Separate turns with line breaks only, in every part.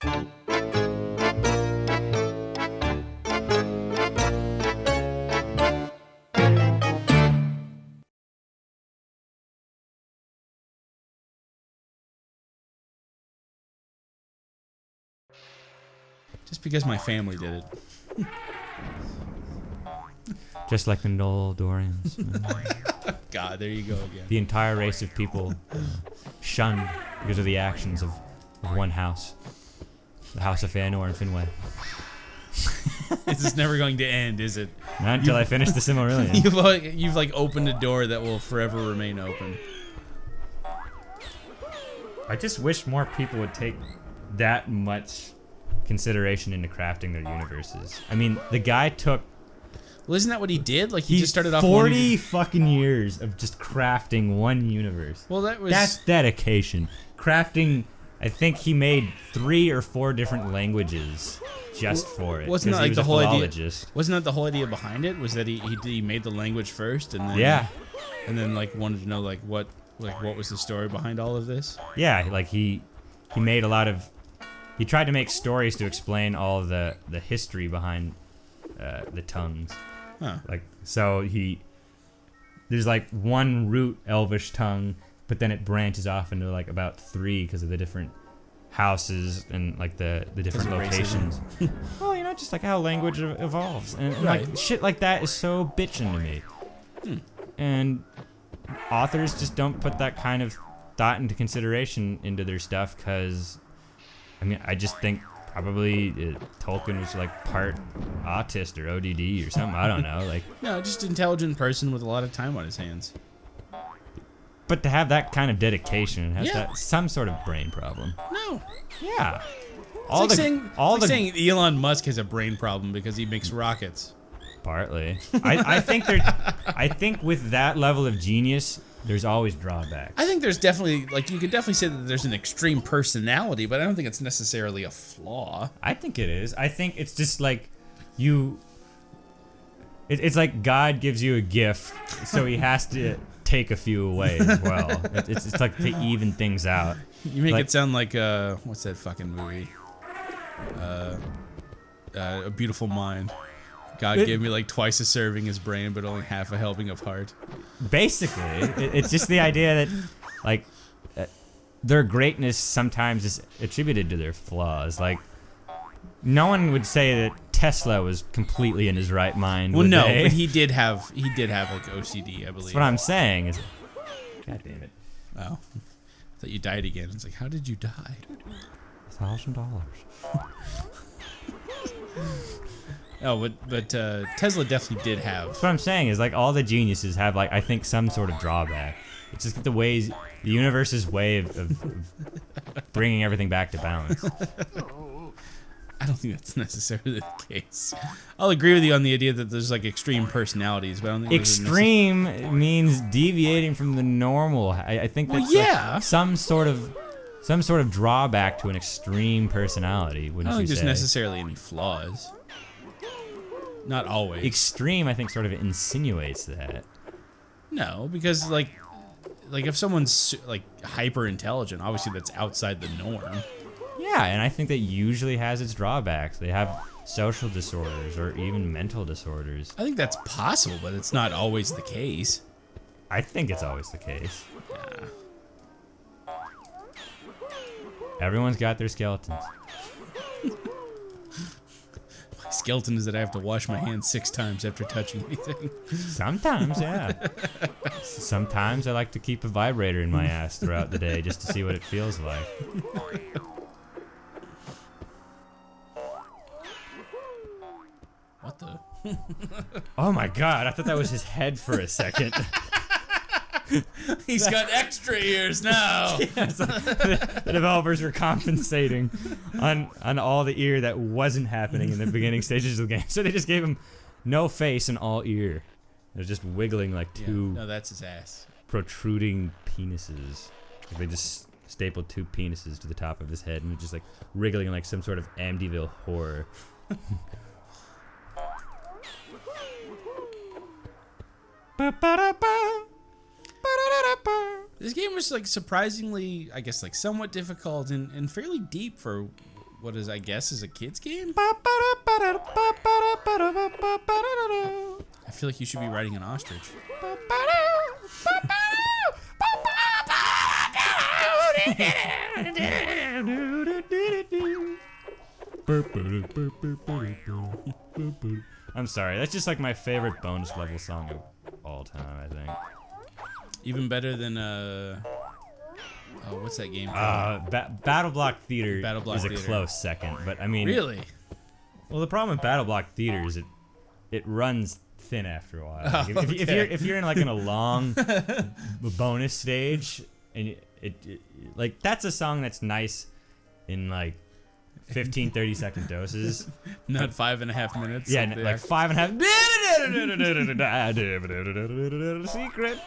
Just because my family did it.
Just like the Noldorians.
God, there you go again.
The entire race of people shunned because of the actions of one house. The House of Fëanor and Finwë.
This is never going to end, is it?
Not until I finish the Silmarillion.
You've opened a door that will forever remain open.
I just wish more people would take that much consideration into crafting their universes. I mean, the guy took...
Well, isn't that what he did? Like, he just started off
40 fucking years of just crafting one universe.
Well,
that's dedication. Crafting, I think he made 3 or 4 different languages just for it.
Wasn't that
he
like
was
the
a
whole idea?
philologist.
Wasn't that the whole idea behind it? Was that he made the language first, and then like wanted to know like what was the story behind all of this?
Yeah, like he made a lot of... He tried to make stories to explain all of the history behind the tongues.
Huh.
Like, so there's like one root Elvish tongue, but then it branches off into like about 3 because of the different houses and like the different locations. Well, you know, just like how language evolves. And
right.
Like shit like that is so bitchin' to me. And authors just don't put that kind of thought into consideration into their stuff because, I mean, I just think probably Tolkien was like part autist or ODD or something. I don't know. Like,
no, just intelligent person with a lot of time on his hands.
But to have that kind of dedication has that some sort of brain problem.
No.
Yeah.
It's like saying Elon Musk has a brain problem because he makes rockets.
Partly. I think with that level of genius, there's always drawbacks.
I think there's definitely, like, you could definitely say that there's an extreme personality, but I don't think it's necessarily a flaw.
I think it is. I think it's just like it's like God gives you a gift, so he has to take a few away as well. It's like to even things out.
You make it sound like, what's that fucking movie? A Beautiful Mind. God gave me like twice a serving as brain, but only half a helping of heart. Basically,
it's just the idea that, like, their greatness sometimes is attributed to their flaws. Like, no one would say that Tesla was completely in his right mind.
Well, no, but he did have like OCD, I believe.
That's what I'm saying. Is, God damn it!
Oh, I thought you died again. It's like, how did you die?
$1,000.
Oh, but Tesla definitely did have.
That's what I'm saying is like all the geniuses have like I think some sort of drawback. It's just the ways the universe's way of bringing everything back to balance.
I don't think that's necessarily the case. I'll agree with you on the idea that there's like extreme personalities, but I don't think
extreme means deviating from the normal. I think that's like some sort of drawback to an extreme personality. Wouldn't you say?
I don't think there's necessarily any flaws. Not always.
Extreme, I think, sort of insinuates that.
No, because like if someone's like hyper intelligent, obviously that's outside the norm.
Yeah, and I think that usually has its drawbacks. They have social disorders or even mental disorders.
I think that's possible, but it's not always the case.
I think it's always the case.
Yeah.
Everyone's got their skeletons.
Skeleton is that I have to wash my hands 6 times after touching anything.
Sometimes, yeah. Sometimes I like to keep a vibrator in my ass throughout the day just to see what it feels like.
What the?
Oh my god, I thought that was his head for a second.
He's got extra ears now.
Yes, the developers were compensating on all the ear that wasn't happening in the beginning stages of the game. So they just gave him no face and all ear. They're just wiggling like two
no, that's his ass.
Protruding penises. Like they just stapled 2 penises to the top of his head and they're just like wriggling like some sort of Amityville horror.
This game was like surprisingly, I guess, like somewhat difficult and fairly deep for what is I guess is a kid's game.
I
I feel like you should be riding an ostrich.
I'm sorry, that's just like my favorite bonus level song of all time, I think.
Even better than what's that game called?
Battle Block Theater
Battle Block
is a
Theater.
close second, but I mean,
Really?
well, the problem with Battle Block Theater is it runs thin after a while. Like,
Oh,
if you're in like in a long bonus stage, and like that's a song that's nice in like 15, 30-second doses.
Not 5.5 minutes.
Yeah,
of the
like
act.
5.5. Secret.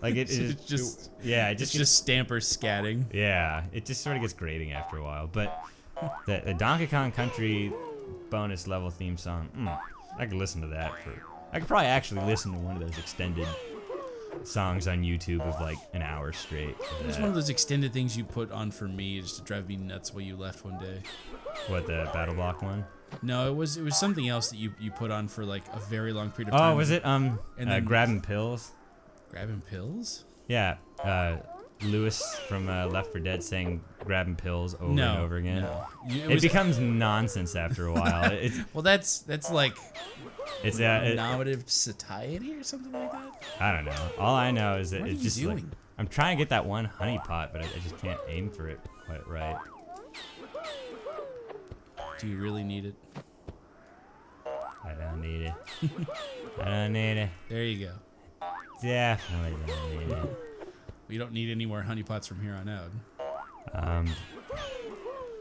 Like it is
just
yeah, it
it's
just
just Stamper scatting.
yeah, it just sort of gets grating after a while. But the Donkey Kong Country bonus level theme song, I could listen to that for. I could probably actually listen to one of those extended songs on YouTube of like an hour straight.
It was one of those extended things you put on for me just to drive me nuts while you left one day.
What, the Battle Block one?
No, it was something else that you put on for like a very long period of time.
Oh, was it
then-
Grabbing Pills?
Grabbing pills?
Yeah, Lewis from Left 4 Dead saying grabbing pills over
No,
and over again.
no.
It becomes nonsense after a while.
Well, that's like
It's
nominative satiety or something like that.
I don't know. All I know is that
What are
it's
you
just like
doing?
I'm trying to get that one honey pot, but I just can't aim for it quite right.
Do you really need it?
I don't need it. I don't need it.
There you go.
Definitely don't need it.
We don't need any more honeypots from here on out.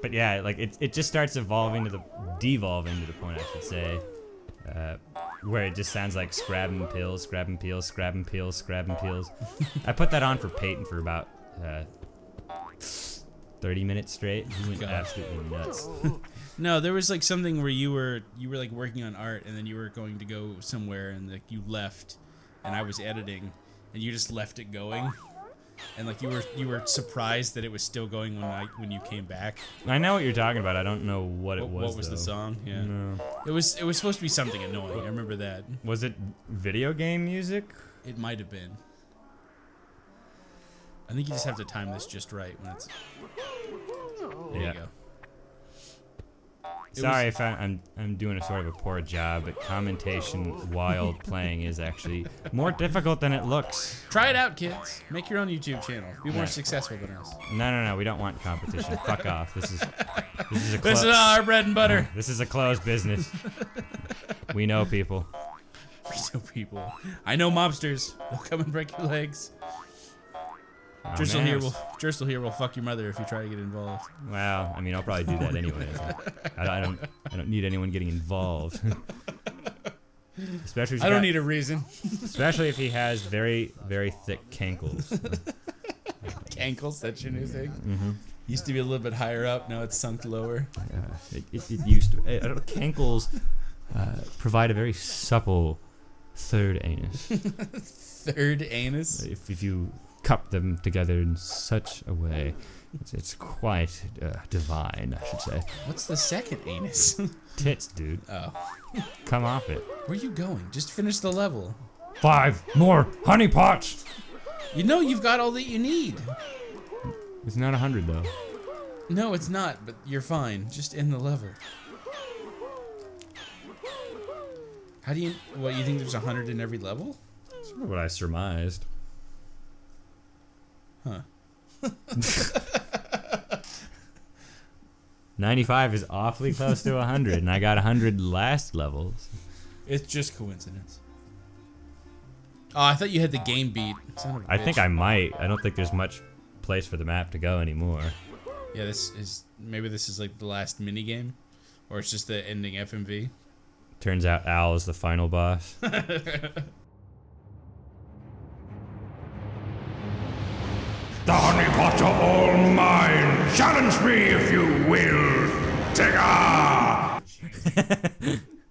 But yeah, like it just starts devolving to the point, I should say, where it just sounds like scrabbing pills, scrabbing peels, scrabbing peels, scrabbing peels. I put that on for Peyton for about 30 minutes straight. He went
God.
absolutely nuts.
No, there was like something where you were like working on art, and then you were going to go somewhere, and like you left, and I was editing, and you just left it going, and like you were surprised that it was still going when you came back.
I know what you're talking about. I don't know what it was.
What was the song? Yeah,
No.
it was supposed to be something annoying. I remember that.
Was it video game music?
It might have been. I think you just have to time this just right when it's. There
Yeah.
you go.
Sorry if I'm doing a sort of a poor job, but commentation while playing is actually more difficult than it looks.
Try it out, kids. Make your own YouTube channel. Be more
Yeah.
successful than us.
No, we don't want competition. Fuck off. This is a
This is our bread and butter.
This is a closed business. We know people.
We know people. I know mobsters. They'll come and break your legs.
Oh,
Jerstal
man.
here will fuck your mother if you try to get involved.
Well, I mean, I'll probably do that anyway. I don't need anyone getting involved. Especially if
I don't need a reason.
especially if he has very, very thick cankles.
Cankles, that's your new thing? Used to be a little bit higher up, now it's sunk lower.
It used to. Cankles provide a very supple third anus.
Third anus?
If you cup them together in such a way, it's quite divine, I should say.
What's the second anus?
Tits, dude.
Oh.
Come off it.
Where are you going? Just finish the level.
5 more honey pots.
You know you've got all that you need.
It's not 100 though.
No, it's not, but you're fine. Just end the level. How do you... What, you think there's 100 in every level?
That's what I surmised.
Huh.
95 is awfully close to 100, and I got 100 last levels.
It's just coincidence. Oh, I thought you had the game beat. Son of a
I think
bitch.
I might. I don't think there's much place for the map to go anymore.
Yeah, this is... Maybe this is like the last mini game, or it's just the ending FMV.
Turns out Owl is the final boss.
The honey pots are all mine. Challenge me if you will, Tigger!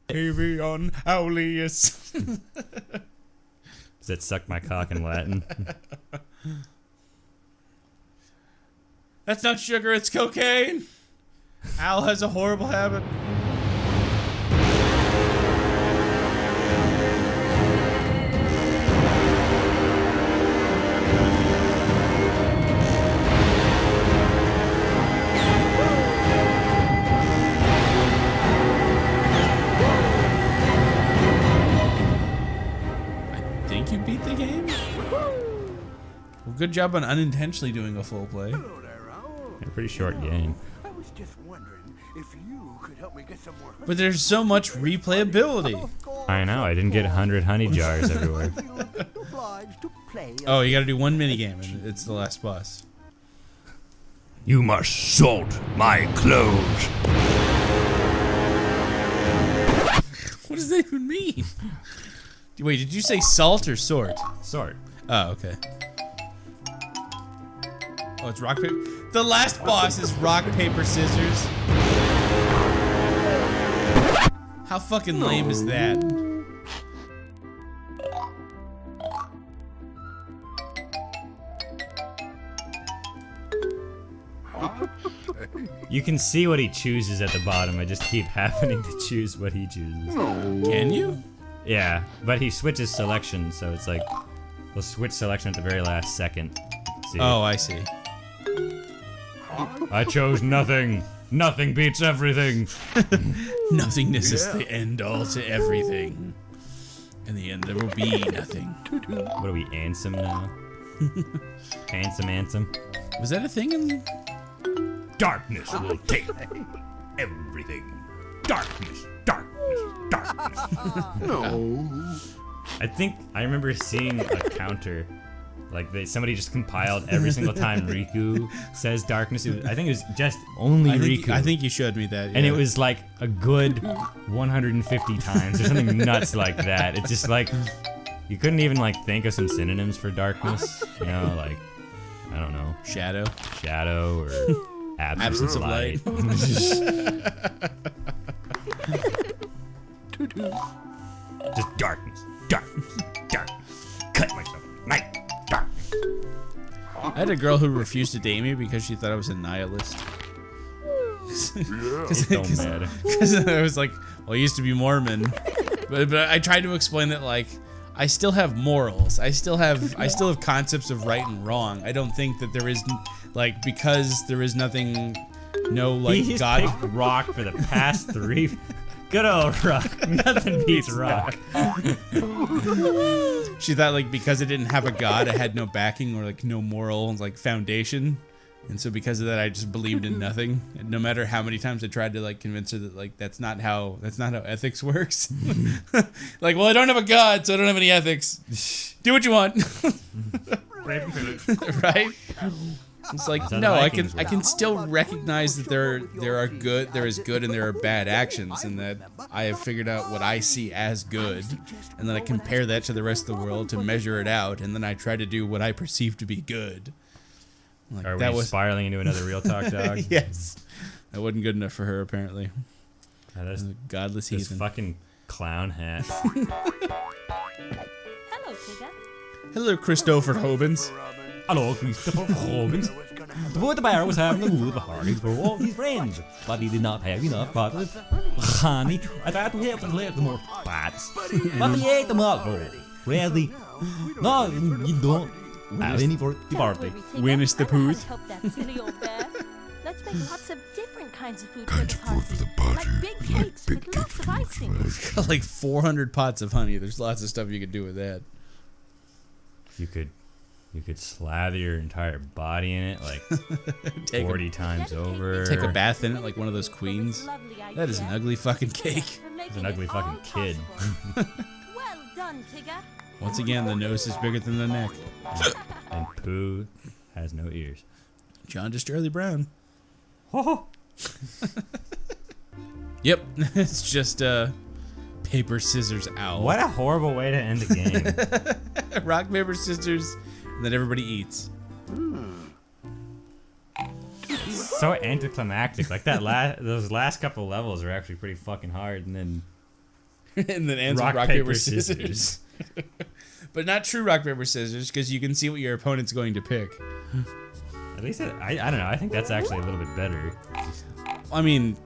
Avion Auleus.
Does that suck my cock in Latin?
That's not sugar, it's cocaine. Al has a horrible habit. I think you beat the game? Well, good job on unintentionally doing a full play.
Hello there, Owl.
A pretty short game.
I was just wondering if you could help me get some more honey.
But there's so much replayability.
I know, I didn't get 100 honey jars everywhere.
Obliged to play
Oh, you gotta do one minigame and it's the last boss.
You must salt my clothes.
What does that even mean? Wait, did you say salt or sort?
Sort.
Oh, okay. Oh, it's rock, paper. The last boss is rock, paper, scissors. How fucking lame is that?
You can see what he chooses at the bottom. I just keep happening to choose what he chooses.
Can you?
Yeah, but he switches selection, so it's like we'll switch selection at the very last second. See?
Oh, I see.
I chose nothing. Nothing beats everything.
Nothingness is the end all to everything. In the end, there will be nothing.
What are we, Ansem now? Ansem.
Was that a thing in...
Darkness will take everything. Darkness, darkness, darkness.
No.
I think I remember seeing a counter. Like somebody just compiled every single time Riku says darkness. I think it was just only Riku.
I think you showed me that.
And
yeah.
it was like a good 150 times or something nuts like that. It's just like you couldn't even like think of some synonyms for darkness. You know, like I don't know,
Shadow.
shadow or absence of light. Just darkness, darkness, darkness. Cut myself at night. Darkness.
I had a girl who refused to date me because she thought I was a nihilist.
It don't matter.
Because I was like, well, I used to be Mormon, but I tried to explain that like I still have morals. I still have concepts of right and wrong. I don't think that there is like because there is nothing, no like
He's
God.
picked rock for the past 3. Good old rock. Nothing beats rock.
She thought like because it didn't have a God, it had no backing or like no moral like foundation. And so because of that, I just believed in nothing. And no matter how many times I tried to like convince her that like that's not how ethics works. Like, well, I don't have a God, so I don't have any ethics. Do what you want. Right? It's like
how the
no, I
Vikings
can still recognize that there is good and there are bad actions, and that I have figured out what I see as good, and then I compare that to the rest of the world to measure it out, and then I try to do what I perceive to be good. Like,
Are
that
we
was
spiraling into another real talk dog?
yes, that wasn't good enough for her apparently.
That's
Godless
this
heathen.
fucking clown hat.
Hello, Tigger.
Hello, Christopher Hobbins.
Hello, Christopher Robbins. The boy at the bar was having a good party for all his friends, but he did not have enough honey. I tried to help him collect some more pots, but he ate them all. Really? No, you don't have any for the party.
When is the Pooth?
Help that silly old bear. Let's make lots of different kinds of food for the party. Like big cakes with lots of icing.
Like 400 pots of honey. There's lots of stuff you could do with that.
You could slather your entire body in it like
Take
40 times over.
Take a bath in it like one of those queens. That is an ugly fucking cake.
He's an ugly fucking kid.
Well done, Tigger.
Once again, the nose is bigger than the neck.
And Pooh has no ears.
John just Charlie Brown.
Oh,
Yep, it's just paper, scissors, owl.
what a horrible way to end the game.
Rock, paper, scissors, and then everybody eats.
So anticlimactic. Like those last couple levels are actually pretty fucking hard, and then
And then ends with rock, paper, scissors. But not true rock, paper, scissors, because you can see what your opponent's going to pick.
At least I don't know. I think that's actually a little bit better.
I mean,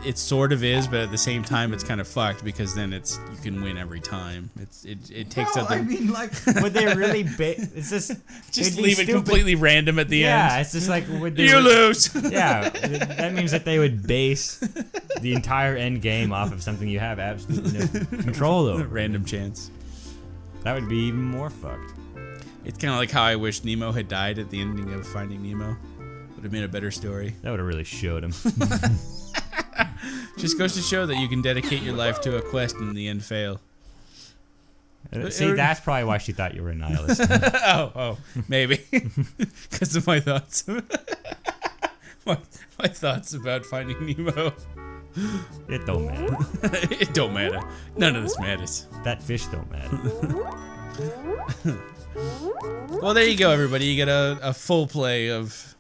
it sort of is, but at the same time, it's kind of fucked because then you can win every time. It takes out the.
I mean, like, would they really? It's
just leave it completely random at the end.
Yeah, it's just like would they?
You lose.
Yeah, that means that they would base the entire end game off of something you have absolutely no control over.
Random chance.
That would be even more fucked.
It's kind of like how I wish Nemo had died at the ending of Finding Nemo. Would have made a better story.
That would have really showed him.
Just goes to show that you can dedicate your life to a quest and in the end fail.
See, that's probably why she thought you were a nihilist.
oh, maybe. Because of my thoughts. my thoughts about Finding Nemo.
It don't matter.
It don't matter. None of this matters.
That fish don't matter.
Well, there you go, everybody. You get a full play of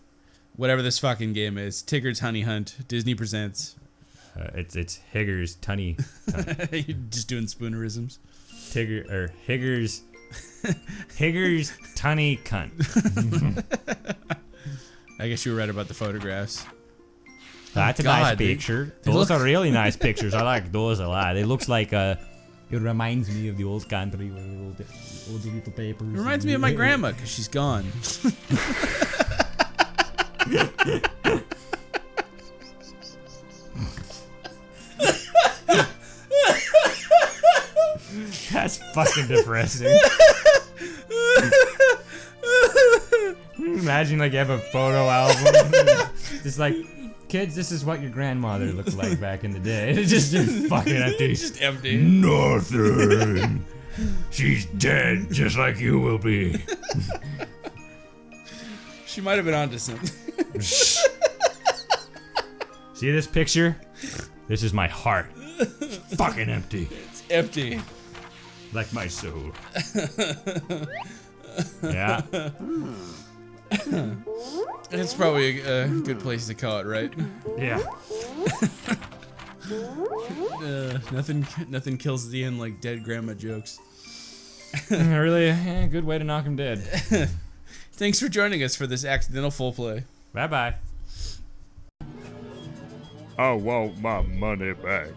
whatever this fucking game is. Tigger's Honey Hunt. Disney presents.
It's Higger's Tunny.
You're just doing spoonerisms.
Higger's Tunny Cunt.
I guess you were right about the photographs.
That's a nice picture. Those are really nice pictures. I like those a lot. It looks like it reminds me of the old country where all the little papers.
It reminds me of my grandma because she's gone.
That's fucking depressing. Imagine like you have a photo album. Just like, kids, this is what your grandmother looked like back in the day. It's just fucking empty.
Just empty.
Nothing. She's dead, just like you will be.
She might have been onto something.
See this picture? This is my heart.
Fucking empty.
It's empty.
Like my soul. Yeah.
It's probably a good place to call it, right?
Yeah.
Nothing kills the end like dead grandma jokes.
Really, good way to knock him dead.
Thanks for joining us for this accidental full play.
Bye bye.
I want my money back.